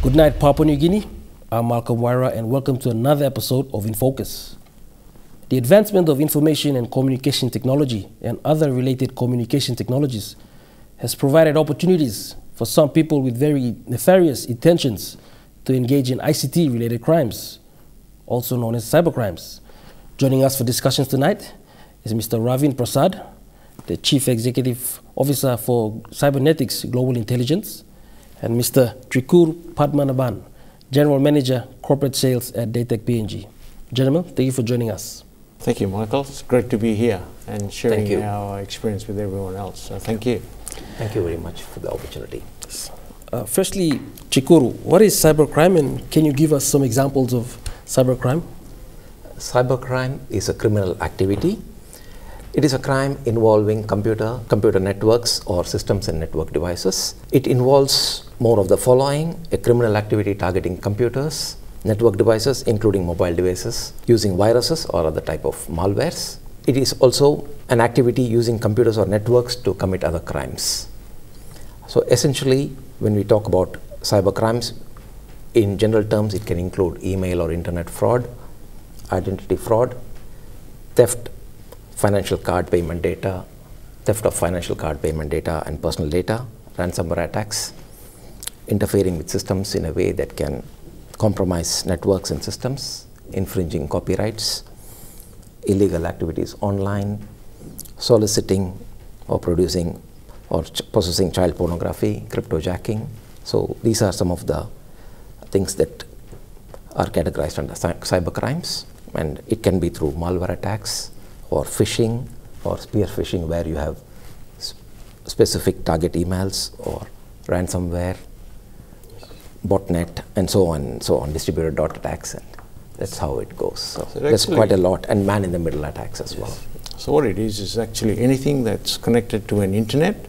Good night, Papua New Guinea. I'm Malcolm Wyra, and welcome to another episode of Infocus. The advancement of information and communication technology and other related communication technologies has provided opportunities for some people with very nefarious intentions to engage in ICT-related crimes, also known as cybercrimes. Joining us for discussions tonight is Mr. Ravin Prasad, the Chief Executive Officer for Cybernetics Global Intelligence, and Mr. Trikur Padmanaban, General Manager, Corporate Sales at Daytech PNG. Gentlemen, thank you for joining us. Thank you, Michael. It's great to be here and sharing our experience with everyone else. So thank you. Thank you very much for the opportunity. Firstly, Chikuru, what is cybercrime, and can you give us some examples of cybercrime? Cybercrime is a criminal activity. It is a crime involving computer networks or systems and network devices. It involves more of the following: a criminal activity targeting computers, network devices including mobile devices, using viruses or other type of malwares. It is also an activity using computers or networks to commit other crimes. So essentially, when we talk about cybercrimes, in general terms, it can include email or internet fraud, identity fraud, theft, financial card payment data, theft of financial card payment data and personal data, ransomware attacks, interfering with systems in a way that can compromise networks and systems, infringing copyrights, illegal activities online, soliciting or producing or possessing child pornography, cryptojacking. So these are some of the things that are categorized under cybercrimes, and it can be through malware attacks or phishing or spear phishing, where you have specific target emails, or ransomware, botnet, and so on, distributed dot attacks, and that's how it goes. So there's quite a lot, and man-in-the-middle attacks as well. So what it is actually anything that's connected to an internet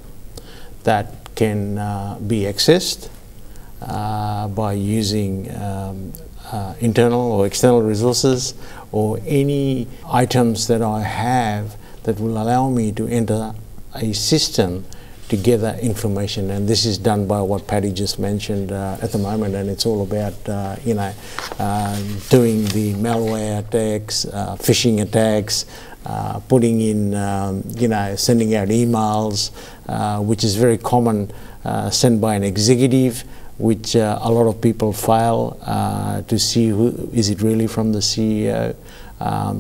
that can be accessed by using internal or external resources, or any items that I have that will allow me to enter a system to gather information. And this is done by what Paddy just mentioned at the moment, and it's all about doing the malware attacks, phishing attacks, putting in sending out emails, which is very common, sent by an executive, which a lot of people fail to see who is it really from the CEO.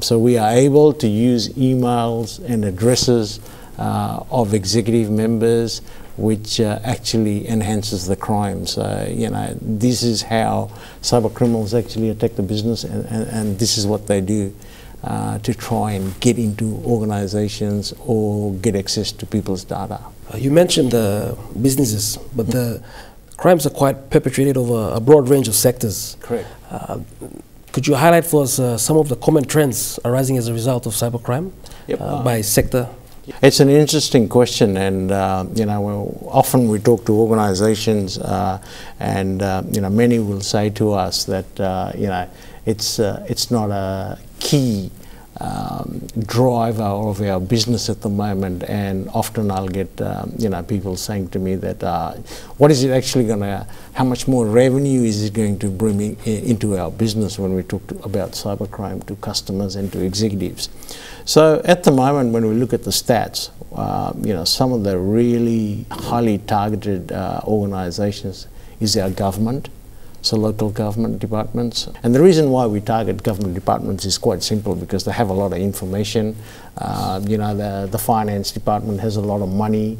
So we are able to use emails and addresses of executive members, which actually enhances the crimes. This is how cyber criminals actually attack the business, and this is what they do to try and get into organizations or get access to people's data. You mentioned the businesses, but the crimes are quite perpetrated over a broad range of sectors. Correct. Could you highlight for us some of the common trends arising as a result of cybercrime by sector? It's an interesting question, and often we talk to organizations, and many will say to us that it's not a key driver of our business at the moment. And often I'll get people saying to me that what is it actually going to, how much more revenue is it going to bring into our business when we talk about cybercrime to customers and to executives. So at the moment, when we look at the stats, some of the really highly targeted organizations is our government. So local government departments. And the reason why we target government departments is quite simple, because they have a lot of information. The finance department has a lot of money.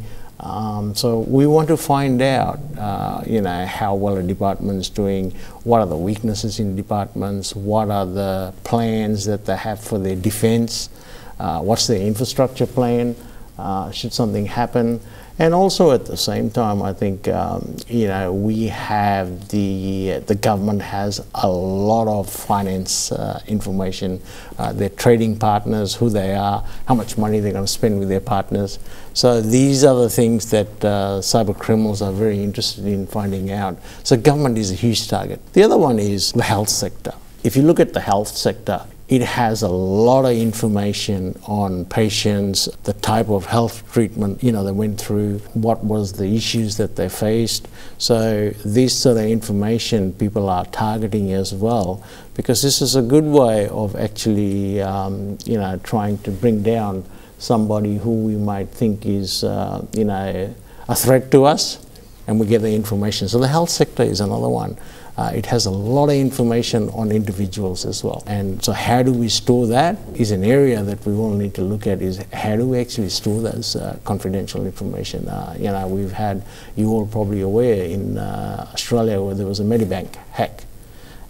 So we want to find out, how well a department is doing, what are the weaknesses in departments, what are the plans that they have for their defense, what's their infrastructure plan, should something happen. And also at the same time, I think, we have the government has a lot of finance information, their trading partners, who they are, how much money they're going to spend with their partners. So these are the things that cyber criminals are very interested in finding out. So government is a huge target. The other one is the health sector. If you look at the health sector, It has a lot of information on patients, the type of health treatment, you know, they went through, what was the issues that they faced. So this sort of information people are targeting as well, because this is a good way of actually, you know, trying to bring down somebody who we might think is, you know, a threat to us, and we get the information. So the health sector is another one. It has a lot of information on individuals as well. And so how do we store that is an area that we all need to look at, is how do we actually store those confidential information. You know, we've had, you all probably aware, in Australia where there was a Medibank hack.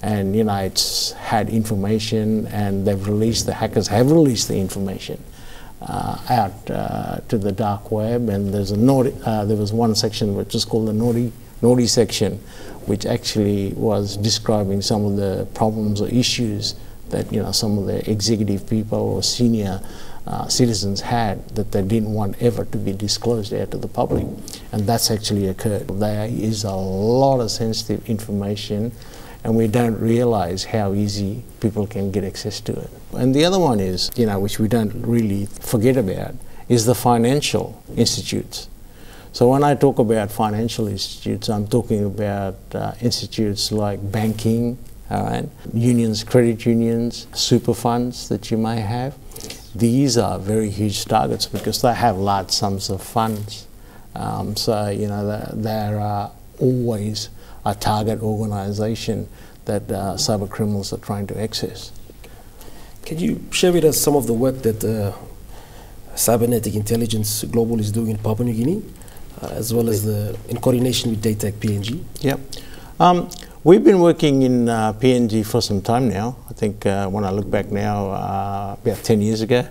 And you know, it's had information, and they've released, the hackers have released the information out to the dark web. And there's a naughty, there was one section which is called the naughty section, which actually was describing some of the problems or issues that, you know, some of the executive people or senior citizens had, that they didn't want ever to be disclosed out to the public. And that's actually occurred. There is a lot of sensitive information, and we don't realize how easy people can get access to it. And the other one is, you know, which we don't really forget about, is the financial institutes. So when I talk about financial institutes, I'm talking about institutes like banking, unions, credit unions, super funds that you may have. These are very huge targets because they have large sums of funds. So, you know, there are always a target organisation that cyber criminals are trying to access. Can you share with us some of the work that Cybernetic Intelligence Global is doing in Papua New Guinea, as well as in coordination with DataC PNG? Yep. We've been working in PNG for some time now. I think when I look back now, about 10 years ago.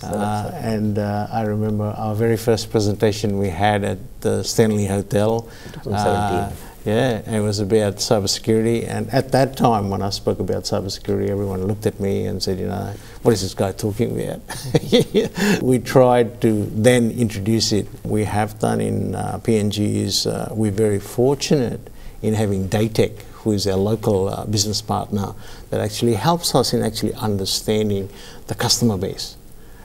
And I remember our very first presentation we had at the Stanley Hotel. 2017. Yeah, it was about cybersecurity. And at that time, when I spoke about cybersecurity, everyone looked at me and said, you know, what is this guy talking about? We tried to then introduce it. We have done in PNG is we're very fortunate in having DataC, who is our local business partner, that actually helps us in actually understanding the customer base.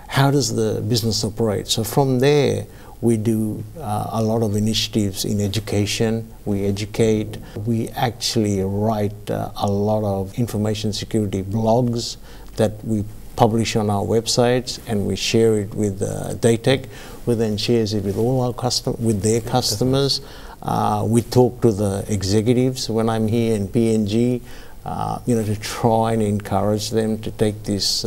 How does the business operate? So from there, we do a lot of initiatives in education. We educate. We actually write a lot of information security blogs that we publish on our websites, and we share it with DataC, who then shares it with all our their customers. We talk to the executives when I'm here in PNG, you know, to try and encourage them to take this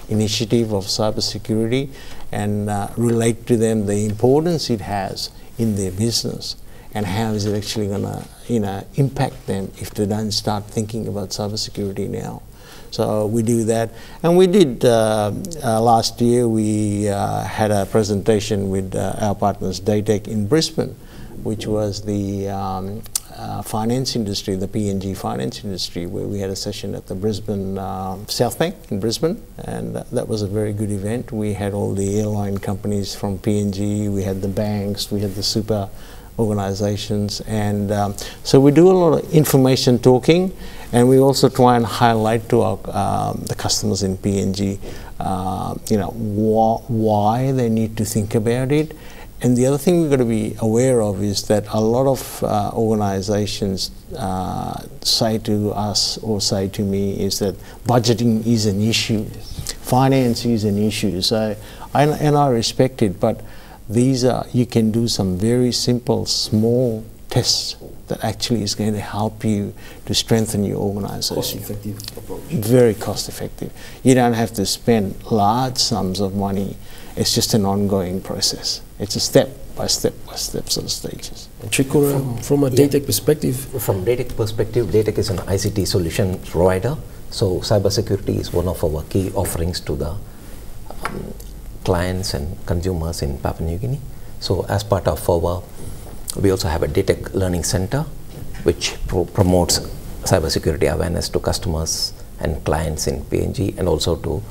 initiative of cybersecurity and relate to them the importance it has in their business, and how is it actually going to, you know, impact them if they don't start thinking about cybersecurity now. So we do that. And we did, last year we had a presentation with our partners DataC in Brisbane, which was the finance industry, the PNG finance industry, where we had a session at the Brisbane South Bank in Brisbane, and that was a very good event. We had all the airline companies from PNG, we had the banks, we had the super organisations, and so we do a lot of information talking, and we also try and highlight to our the customers in PNG, you know, why they need to think about it. And the other thing we've got to be aware of is that a lot of organisations say to us or say to me is that budgeting is an issue, finance is an issue. So, and I respect it, but these are, you can do some very simple, small tests that actually is going to help you to strengthen your organisation. Cost-effective approach. Very cost-effective. You don't have to spend large sums of money. It's just an ongoing process. It's a step-by-step sort of stages. And Chikura, from a DataC perspective? From DataC perspective, DataC is an ICT solution provider. So cybersecurity is one of our key offerings to the clients and consumers in Papua New Guinea. So as part of our, we also have a DataC Learning Center, which promotes cybersecurity awareness to customers and clients in PNG, and also to,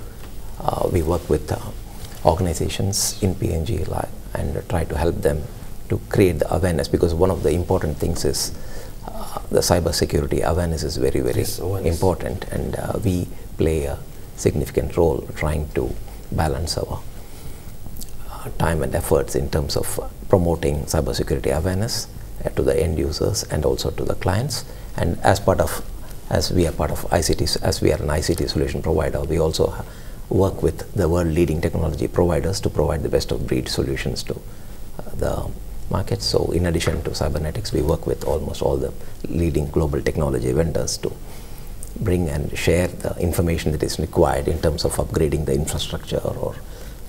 we work with organizations in PNG and try to help them to create the awareness, because one of the important things is the cybersecurity awareness is very, very important, and we play a significant role trying to balance our time and efforts in terms of promoting cybersecurity awareness to the end users and also to the clients. And as we are part of ICT, as we are an ICT solution provider, we also work with the world leading technology providers to provide the best of breed solutions to the market. So in addition to cybernetics, we work with almost all the leading global technology vendors to bring and share the information that is required in terms of upgrading the infrastructure or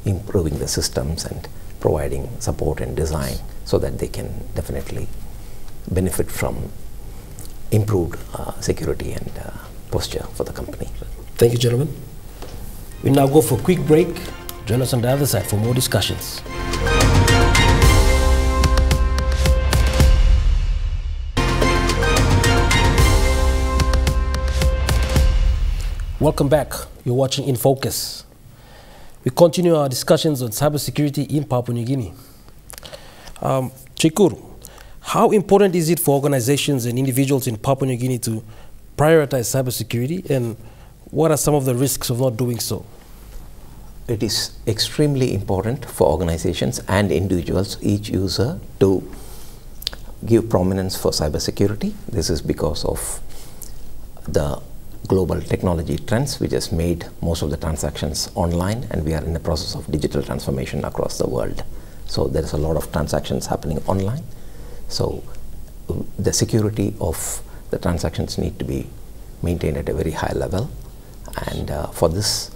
improving the systems and providing support and design so that they can definitely benefit from improved security and posture for the company. Thank you, gentlemen. We now go for a quick break. Join us on the other side for more discussions. Welcome back. You're watching Infocus. We continue our discussions on cybersecurity in Papua New Guinea. Chikur, how important is it for organizations and individuals in Papua New Guinea to prioritize cybersecurity, and what are some of the risks of not doing so? It is extremely important for organizations and individuals, each user, to give prominence for cybersecurity. This is because of the global technology trends which has made most of the transactions online, and we are in the process of digital transformation across the world. So there is a lot of transactions happening online. So the security of the transactions need to be maintained at a very high level, and for this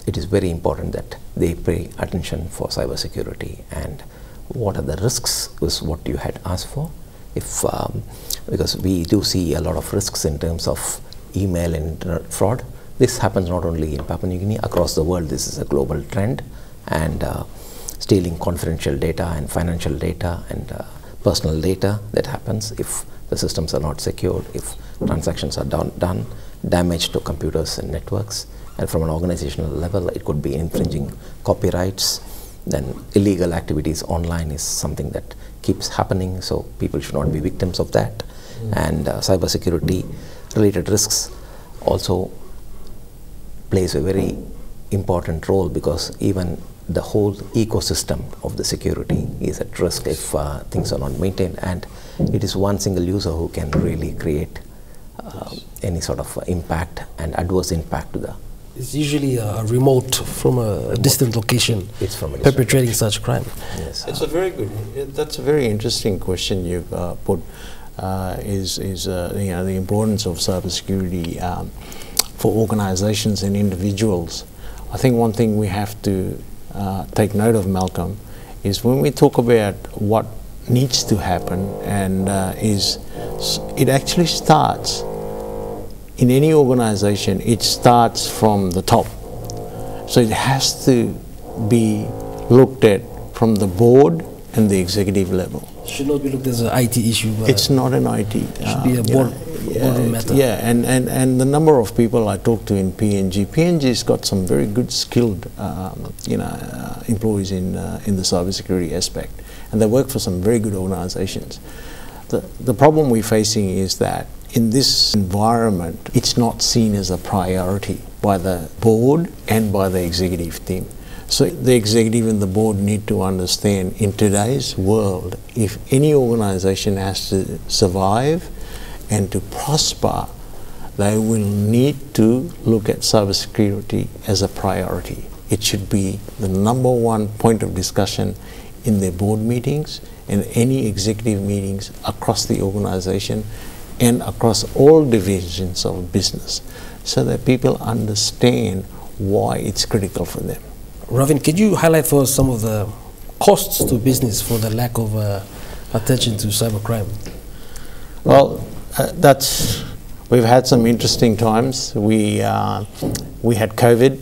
it is very important that they pay attention for cybersecurity. And what are the risks is what you had asked for. If because we do see a lot of risks in terms of email and internet fraud. This happens not only in Papua New Guinea, across the world. This is a global trend, and stealing confidential data and financial data and personal data that happens if the systems are not secured, if transactions are done, damage to computers and networks. And from an organizational level, it could be infringing copyrights. Then illegal activities online is something that keeps happening, so people should not be victims of that. And cybersecurity related risks also plays a very important role, because even the whole ecosystem of the security is at risk if things are not maintained, and it is one single user who can really create any sort of impact and adverse impact to the. It's usually remote from a distant location. It's from a perpetrating such crime. Yes, it's a very good. That's a very interesting question you've put. Is the importance of cybersecurity for organizations and individuals. I think one thing we have to take note of, Malcolm, is when we talk about what needs to happen, and it actually starts in any organization. It starts from the top, so it has to be looked at from the board and the executive level. Should not be looked as an IT issue. It's not an IT. Should be a boardroom matter. Yeah, and the number of people I talk to in PNG's got some very good skilled, employees in the cybersecurity aspect, and they work for some very good organizations. The problem we're facing is that in this environment, it's not seen as a priority by the board and by the executive team. So the executive and the board need to understand, in today's world, if any organization has to survive and to prosper, they will need to look at cybersecurity as a priority. It should be the #1 point of discussion in their board meetings and any executive meetings across the organization and across all divisions of business, so that people understand why it's critical for them. Ravin, could you highlight for us some of the costs to business for the lack of attention to cybercrime? Well, we've had some interesting times. We had COVID,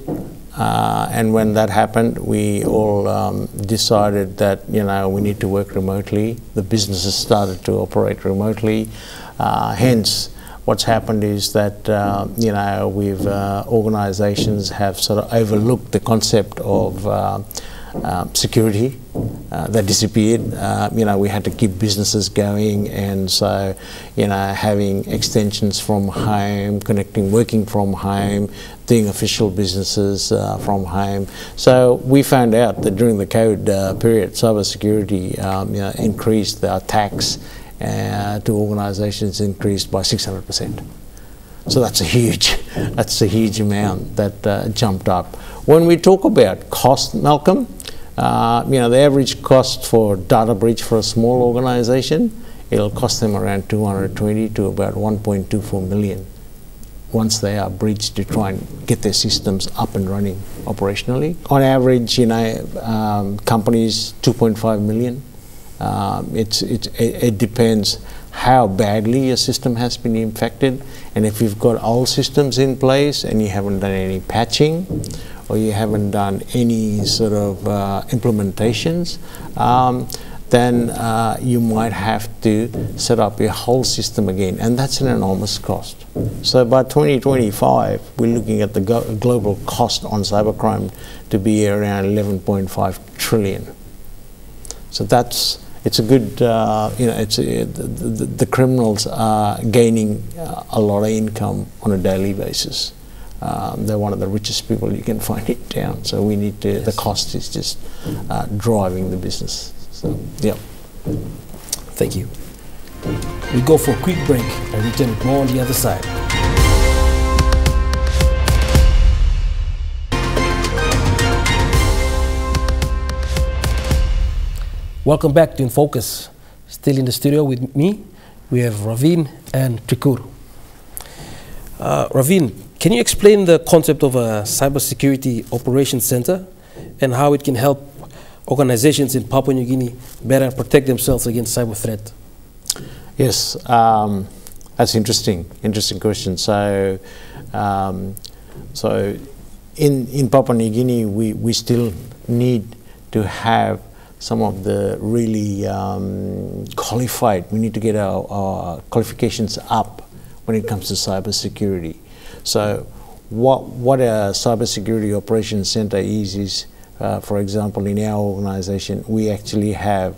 and when that happened, we all decided that we need to work remotely. The businesses started to operate remotely. Hence, what's happened is that organizations have sort of overlooked the concept of security that disappeared. We had to keep businesses going, and so having extensions from home, working from home, doing official businesses from home. So we found out that during the COVID period, cybersecurity increased. The attacks to organisations increased by 600%. So that's a huge amount that jumped up. When we talk about cost, Malcolm, the average cost for data breach for a small organisation, it'll cost them around 220 to about 1.24 million once they are breached to try and get their systems up and running operationally. On average, companies 2.5 million. It depends how badly your system has been infected, and if you've got old systems in place and you haven't done any patching or you haven't done any sort of implementations, then you might have to set up your whole system again, and that's an enormous cost. So by 2025, we're looking at the global cost on cybercrime to be around 11.5 trillion. So it's a good, the criminals are gaining a lot of income on a daily basis. They're one of the richest people you can find in town. So we need to, the cost is just driving the business. So, yeah. Thank you. We go for a quick break and return with more on the other side. Welcome back to Infocus. Still in the studio with me, we have Ravin and Trikur. Ravin, can you explain the concept of a cybersecurity operations center and how it can help organizations in Papua New Guinea better protect themselves against cyber threat? Yes, that's interesting question. So, in Papua New Guinea, we still need to have some of the really qualified, we need to get our qualifications up when it comes to cybersecurity. So what a cybersecurity operations center is for example, in our organization, we actually have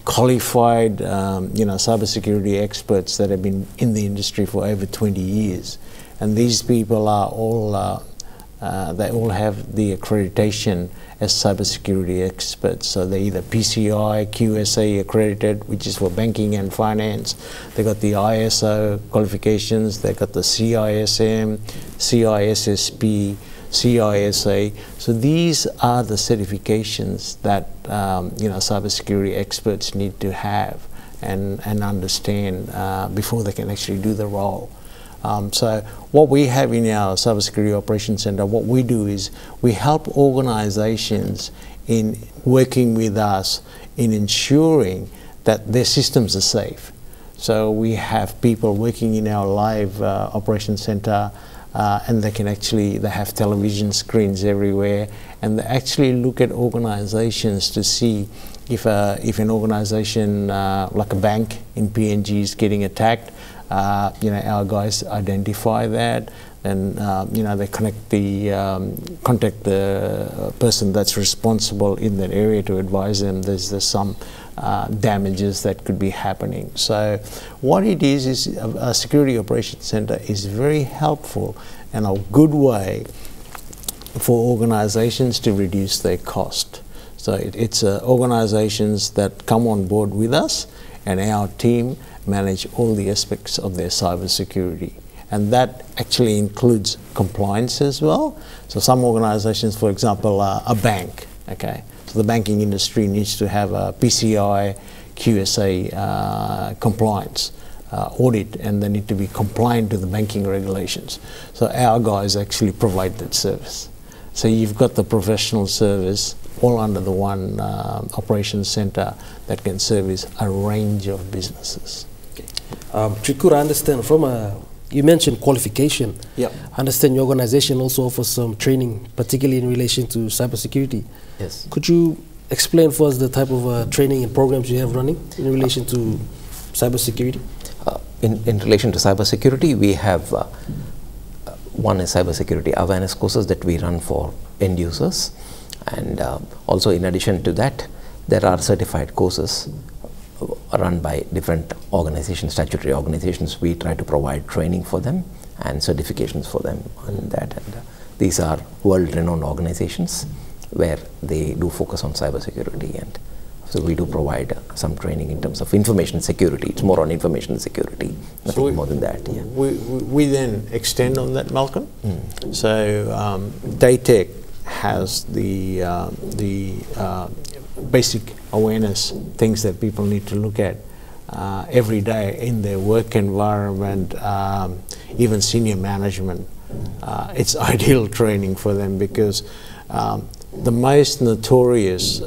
qualified cybersecurity experts that have been in the industry for over 20 years. And these people are all, they all have the accreditation as cybersecurity experts. So they're either PCI, QSA accredited, which is for banking and finance. They got the ISO qualifications. They got the CISM, CISSP, CISA. So these are the certifications that cybersecurity experts need to have and understand before they can actually do the role. So what we have in our Cybersecurity Operations Center, what we do is we help organizations in working with us in ensuring that their systems are safe. So we have people working in our live operations center and they have television screens everywhere, and they actually look at organizations to see if an organization like a bank in PNG is getting attacked. Our guys identify that, and they contact the person that's responsible in that area to advise them there's some damages that could be happening. So what it is a security operations center is very helpful and a good way for organizations to reduce their cost. So it's organizations that come on board with us, and our team manage all the aspects of their cybersecurity. And that actually includes compliance as well. So some organizations, for example, a bank, okay? So the banking industry needs to have a PCI, QSA compliance audit, and they need to be compliant to the banking regulations. So our guys actually provide that service. So you've got the professional service all under the one operations center that can service a range of businesses. Trikur, I understand you mentioned qualification. Yep. I understand your organization also offers some training, particularly in relation to cybersecurity. Yes. Could you explain for us the type of training and programs you have running in relation to cybersecurity? In relation to cybersecurity, we have one is cybersecurity awareness courses that we run for end users. And also, in addition to that, there are certified courses run by different organizations, statutory organizations. We try to provide training for them and certifications for them on that. And these are world-renowned organizations where they do focus on cybersecurity, and so we do provide some training in terms of information security. It's more on information security, nothing more than that. Yeah. We then extend on that, Malcolm. So Daytech has the basic awareness things that people need to look at every day in their work environment, even senior management. It's ideal training for them, because the most notorious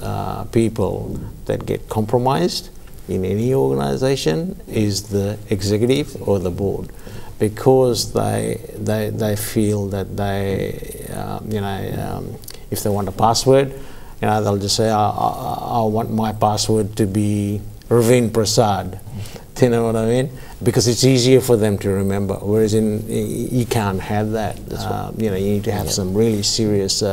people that get compromised in any organization is the executive or the board, because they feel that they, if they want a password, they'll just say, I want my password to be Ravin Prasad. Do you know what I mean? Because it's easier for them to remember, whereas you can't have that. You need to have some really serious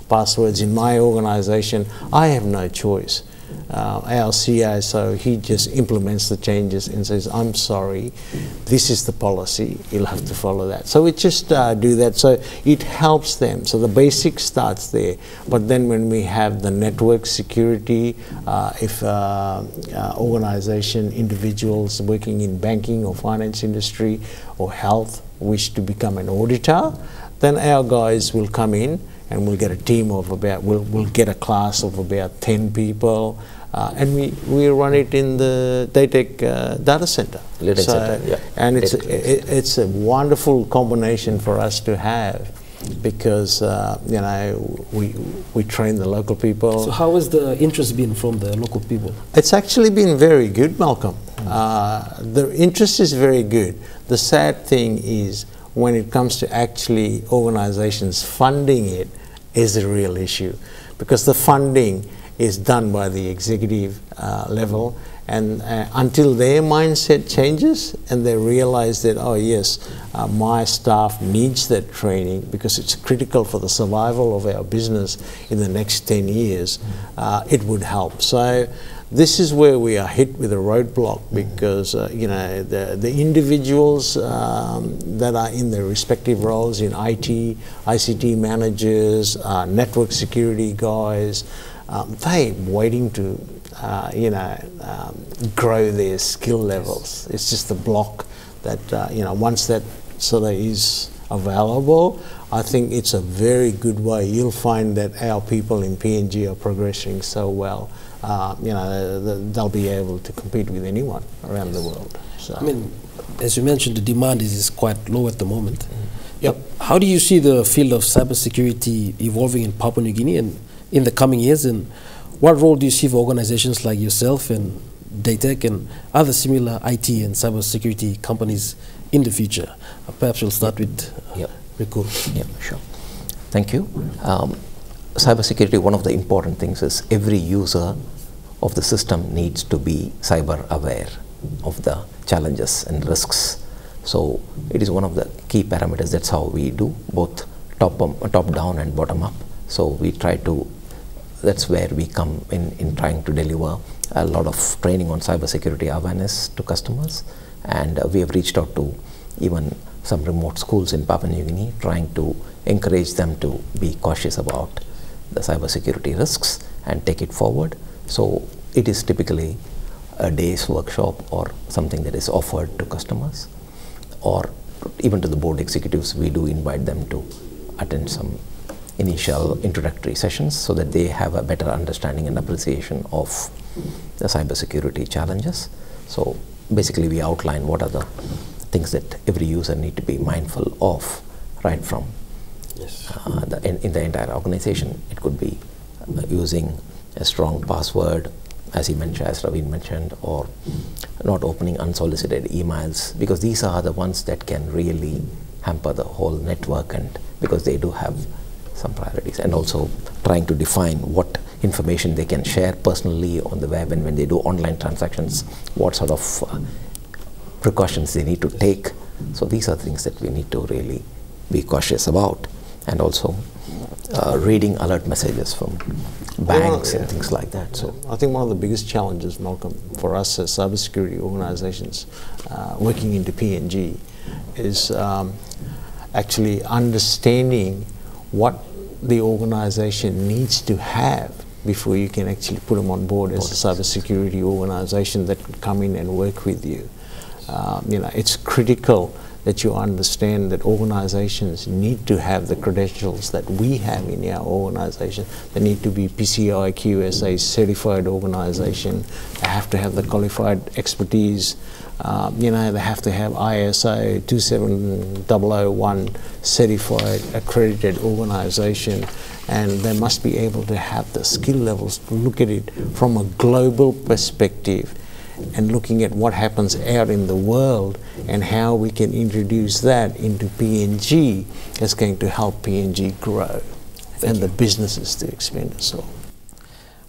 passwords. In my organization, I have no choice. Our CISO, he just implements the changes and says, I'm sorry, this is the policy, you'll have to follow that. So we just do that, so it helps them. So the basic starts there, but then when we have the network security, if organization, individuals working in banking or finance industry or health wish to become an auditor, then our guys will come in and we'll get a team of about, we'll get a class of about 10 people, and we run it in the Daytech data center. And it's a wonderful combination for us to have, because we train the local people. So how has the interest been from the local people? It's actually been very good, Malcolm. The interest is very good. The sad thing is, when it comes to actually organizations funding it, is a real issue, because the funding is done by the executive level, and until their mindset changes and they realize that, oh yes, my staff needs that training because it's critical for the survival of our business in the next 10 years, it would help. So this is where we are hit with a roadblock, because the individuals that are in their respective roles in IT, ICT managers, network security guys, they're waiting to grow their skill levels. It's just a block that once that sort of is available, I think it's a very good way. You'll find that our people in PNG are progressing so well. They'll be able to compete with anyone around the world. So. I mean, as you mentioned, the demand is quite low at the moment. Yep. How do you see the field of cybersecurity evolving in Papua New Guinea and in the coming years, and what role do you see for organizations like yourself and Daytech and other similar IT and cybersecurity companies in the future? Perhaps we'll start with Riku. Yeah, sure. Thank you. Cybersecurity, one of the important things is every user of the system needs to be cyber aware of the challenges and risks. So it is one of the key parameters. That's how we do both top down and bottom up. So we try to, that's where we come in trying to deliver a lot of training on cybersecurity awareness to customers. And we have reached out to even some remote schools in Papua New Guinea, trying to encourage them to be cautious about the cybersecurity risks and take it forward. So it is typically a day's workshop or something that is offered to customers, or even to the board executives. We do invite them to attend some initial introductory sessions so that they have a better understanding and appreciation of the cybersecurity challenges. So basically we outline what are the things that every user need to be mindful of, right from in the entire organization. It could be using a strong password, as he mentioned, as Ravin mentioned, or not opening unsolicited emails, because these are the ones that can really hamper the whole network, and because they do have some priorities. And also trying to define what information they can share personally on the web, and when they do online transactions, what sort of precautions they need to take. So these are things that we need to really be cautious about. And also reading alert messages from banks and things like that. So I think one of the biggest challenges, Malcolm, for us as cybersecurity organizations working into PNG is actually understanding what the organization needs to have before you can actually put them on board as a cybersecurity organization that can come in and work with you. It's critical that you understand that organizations need to have the credentials that we have in our organization. They need to be PCI QSA certified organization. They have to have the qualified expertise. They have to have ISO 27001 certified accredited organization, and they must be able to have the skill levels to look at it from a global perspective and looking at what happens out in the world and how we can introduce that into PNG is going to help PNG grow and the businesses to expand as well.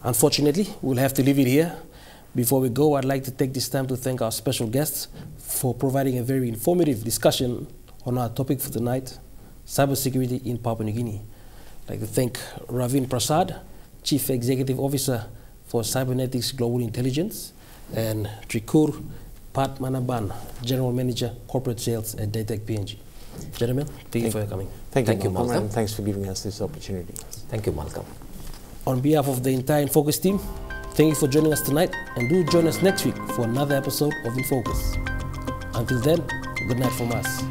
Unfortunately, we'll have to leave it here. Before we go, I'd like to take this time to thank our special guests for providing a very informative discussion on our topic for tonight, cybersecurity in Papua New Guinea. I'd like to thank Ravin Prasad, Chief Executive Officer for Cybernetics Global Intelligence, and Trikur Pat Manaban, General Manager, Corporate Sales at Datec PNG. Gentlemen, thank you for coming. Thank you, Malcolm, and thanks for giving us this opportunity. Thank you, Malcolm. On behalf of the entire Infocus team, thank you for joining us tonight, and do join us next week for another episode of Infocus. Until then, good night from us.